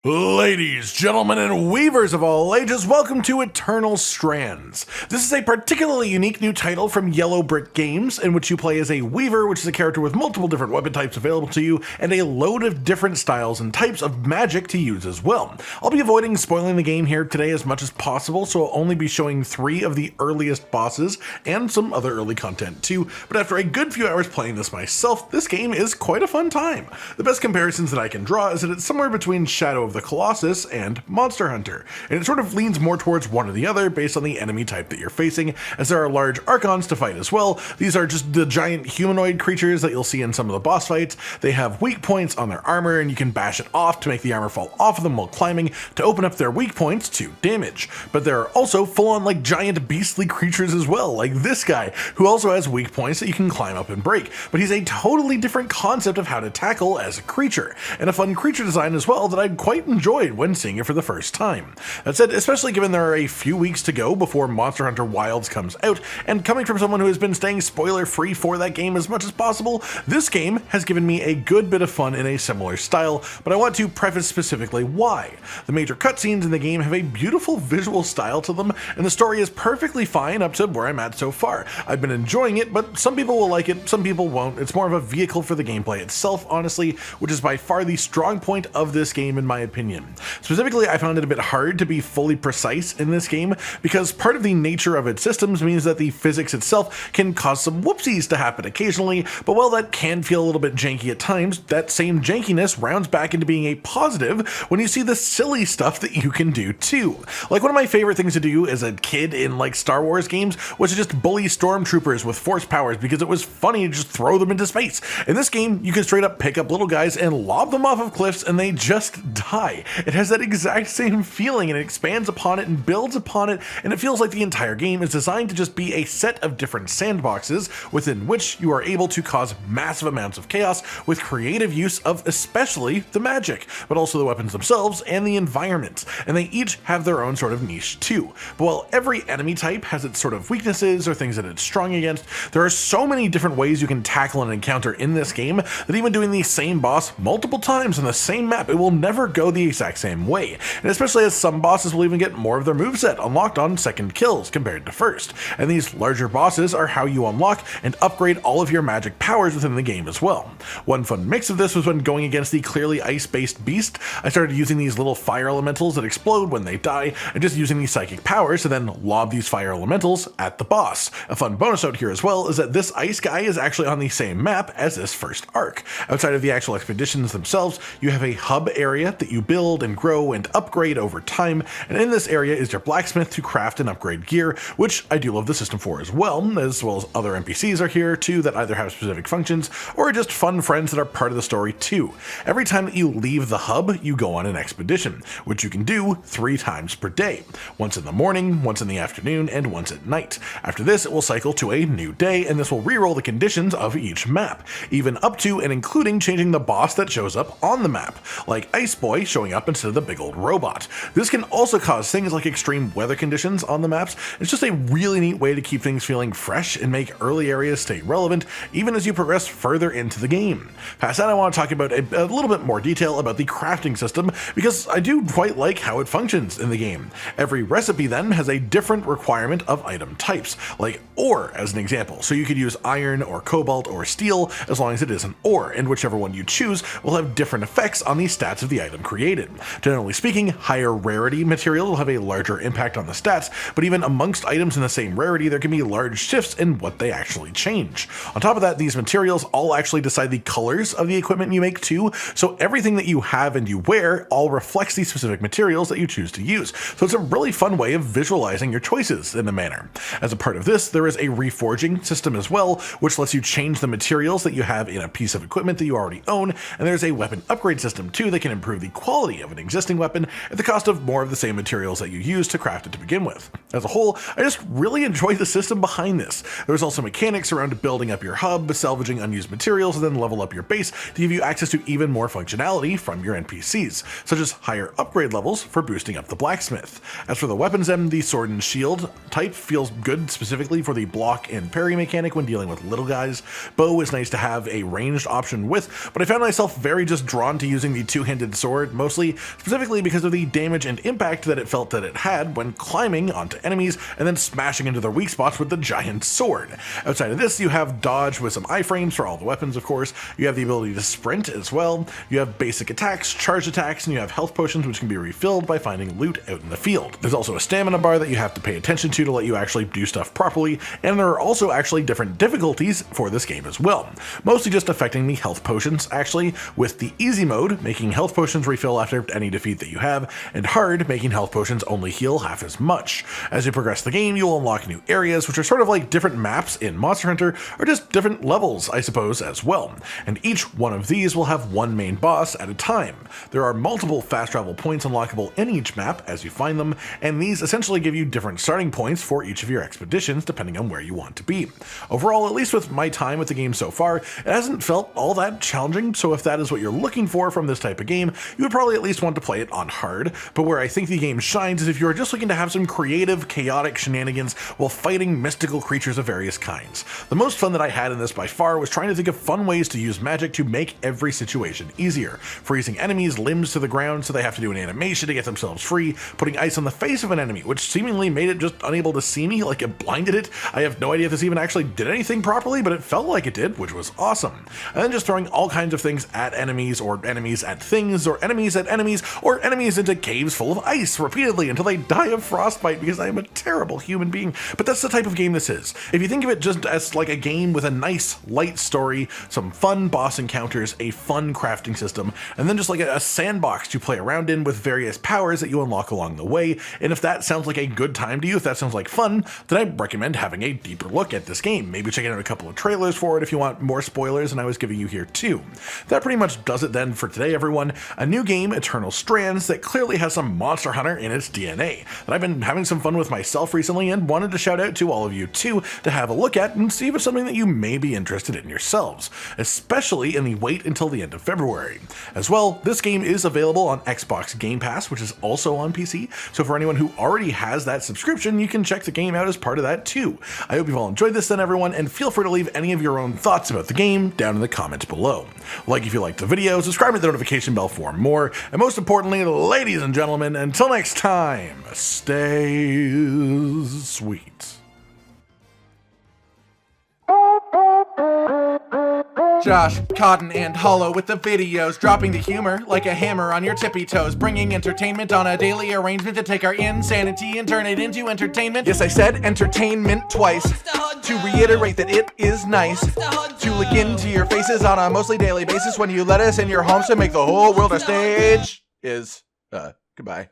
Ladies, gentlemen, and weavers of all ages, welcome to Eternal Strands. This is a particularly unique new title from Yellow Brick Games, in which you play as a weaver, which is a character with multiple different weapon types available to you, and a load of different styles and types of magic to use as well. I'll be avoiding spoiling the game here today as much as possible, so I'll only be showing 3 of the earliest bosses, and some other early content too, but after a good few hours playing this myself, this game is quite a fun time. The best comparisons that I can draw is that it's somewhere between Shadow of the Colossus and Monster Hunter, and it sort of leans more towards one or the other based on the enemy type that you're facing, as there are large Archons to fight as well. These are just the giant humanoid creatures that you'll see in some of the boss fights. They have weak points on their armor, and you can bash it off to make the armor fall off of them while climbing to open up their weak points to damage. But there are also full-on like giant beastly creatures as well, like this guy, who also has weak points that you can climb up and break, but he's a totally different concept of how to tackle as a creature, and a fun creature design as well that I quite enjoyed when seeing it for the first time. That said, especially given there are a few weeks to go before Monster Hunter Wilds comes out, and coming from someone who has been staying spoiler-free for that game as much as possible, this game has given me a good bit of fun in a similar style, but I want to preface specifically why. The major cutscenes in the game have a beautiful visual style to them, and the story is perfectly fine up to where I'm at so far. I've been enjoying it, but some people will like it, some people won't. It's more of a vehicle for the gameplay itself, honestly, which is by far the strong point of this game in my opinion. Specifically, I found it a bit hard to be fully precise in this game because part of the nature of its systems means that the physics itself can cause some whoopsies to happen occasionally, but while that can feel a little bit janky at times, that same jankiness rounds back into being a positive when you see the silly stuff that you can do too. Like one of my favorite things to do as a kid in like Star Wars games was to just bully stormtroopers with force powers because it was funny to just throw them into space. In this game, you can straight up pick up little guys and lob them off of cliffs and they just die. It has that exact same feeling and it expands upon it and builds upon it, and it feels like the entire game is designed to just be a set of different sandboxes within which you are able to cause massive amounts of chaos with creative use of especially the magic, but also the weapons themselves and the environment, and they each have their own sort of niche too. But while every enemy type has its sort of weaknesses or things that it's strong against, there are so many different ways you can tackle an encounter in this game that even doing the same boss multiple times on the same map, it will never go the exact same way, and especially as some bosses will even get more of their moveset unlocked on second kills compared to first, and these larger bosses are how you unlock and upgrade all of your magic powers within the game as well. One fun mix of this was when going against the clearly ice-based beast, I started using these little fire elementals that explode when they die, and just using these psychic powers to then lob these fire elementals at the boss. A fun bonus note here as well is that this ice guy is actually on the same map as this first arc. Outside of the actual expeditions themselves, you have a hub area that you build and grow and upgrade over time, and in this area is your blacksmith to craft and upgrade gear, which I do love the system for as well as other NPCs are here too that either have specific functions or are just fun friends that are part of the story too. Every time that you leave the hub, you go on an expedition, which you can do 3 times per day, once in the morning, once in the afternoon, and once at night. After this, it will cycle to a new day, and this will reroll the conditions of each map, even up to and including changing the boss that shows up on the map, like Ice Boy showing up instead of the big old robot. This can also cause things like extreme weather conditions on the maps. It's just a really neat way to keep things feeling fresh and make early areas stay relevant even as you progress further into the game. Past that, I want to talk about a little bit more detail about the crafting system because I do quite like how it functions in the game. Every recipe then has a different requirement of item types, like ore as an example, so you could use iron or cobalt or steel as long as it is an ore, and whichever one you choose will have different effects on the stats of the item created. Generally speaking, higher rarity material will have a larger impact on the stats, but even amongst items in the same rarity, there can be large shifts in what they actually change. On top of that, these materials all actually decide the colors of the equipment you make too, so everything that you have and you wear all reflects the specific materials that you choose to use. So it's a really fun way of visualizing your choices in a manner. As a part of this, there is a reforging system as well, which lets you change the materials that you have in a piece of equipment that you already own, and there's a weapon upgrade system too that can improve the quality of an existing weapon at the cost of more of the same materials that you use to craft it to begin with. As a whole, I just really enjoy the system behind this. There's also mechanics around building up your hub, salvaging unused materials, and then level up your base to give you access to even more functionality from your NPCs, such as higher upgrade levels for boosting up the blacksmith. As for the weapons, the sword and shield type feels good specifically for the block and parry mechanic when dealing with little guys. Bow is nice to have a ranged option with, but I found myself very just drawn to using the two-handed sword favorite, mostly specifically because of the damage and impact that it felt that it had when climbing onto enemies and then smashing into their weak spots with the giant sword. Outside of this, you have dodge with some iframes for all the weapons, of course. You have the ability to sprint as well. You have basic attacks, charge attacks, and you have health potions which can be refilled by finding loot out in the field. There's also a stamina bar that you have to pay attention to let you actually do stuff properly, and there are also actually different difficulties for this game as well. Mostly just affecting the health potions, actually, with the easy mode making health potions refill after any defeat that you have, and hard making health potions only heal half as much. As you progress the game, you'll unlock new areas, which are sort of like different maps in Monster Hunter, or just different levels, I suppose, as well. And each one of these will have one main boss at a time. There are multiple fast travel points unlockable in each map as you find them, and these essentially give you different starting points for each of your expeditions depending on where you want to be. Overall, at least with my time with the game so far, it hasn't felt all that challenging, so if that is what you're looking for from this type of game, you would probably at least want to play it on hard. But where I think the game shines is if you're just looking to have some creative, chaotic shenanigans while fighting mystical creatures of various kinds. The most fun that I had in this by far was trying to think of fun ways to use magic to make every situation easier. Freezing enemies' limbs to the ground so they have to do an animation to get themselves free, putting ice on the face of an enemy, which seemingly made it just unable to see me, like it blinded it. I have no idea if this even actually did anything properly, but it felt like it did, which was awesome. And then just throwing all kinds of things at enemies, or enemies at things, or enemies at enemies, or enemies into caves full of ice repeatedly until they die of frostbite because I am a terrible human being. But that's the type of game this is. If you think of it just as like a game with a nice, light story, some fun boss encounters, a fun crafting system, and then just like a sandbox to play around in with various powers that you unlock along the way, and if that sounds like a good time to you, if that sounds like fun, then I recommend having a deeper look at this game. Maybe checking out a couple of trailers for it if you want more spoilers than I was giving you here too. That pretty much does it then for today, everyone. A new game, Eternal Strands, that clearly has some Monster Hunter in its DNA, that I've been having some fun with myself recently and wanted to shout out to all of you too to have a look at and see if it's something that you may be interested in yourselves, especially in the wait until the end of February. As well, this game is available on Xbox Game Pass, which is also on PC, so for anyone who already has that subscription, you can check the game out as part of that too. I hope you've all enjoyed this then, everyone, and feel free to leave any of your own thoughts about the game down in the comments below. Like if you liked the video, subscribe to the notification bell for more, and most importantly, ladies and gentlemen, until next time, stay sweet. Josh, Cotton, and Hollow with the videos, dropping the humor like a hammer on your tippy toes, bringing entertainment on a daily arrangement to take our insanity and turn it into entertainment. Yes, I said entertainment twice, to reiterate that it is nice to look into your faces on a mostly daily basis when you let us in your homes to make the whole world a stage. Goodbye.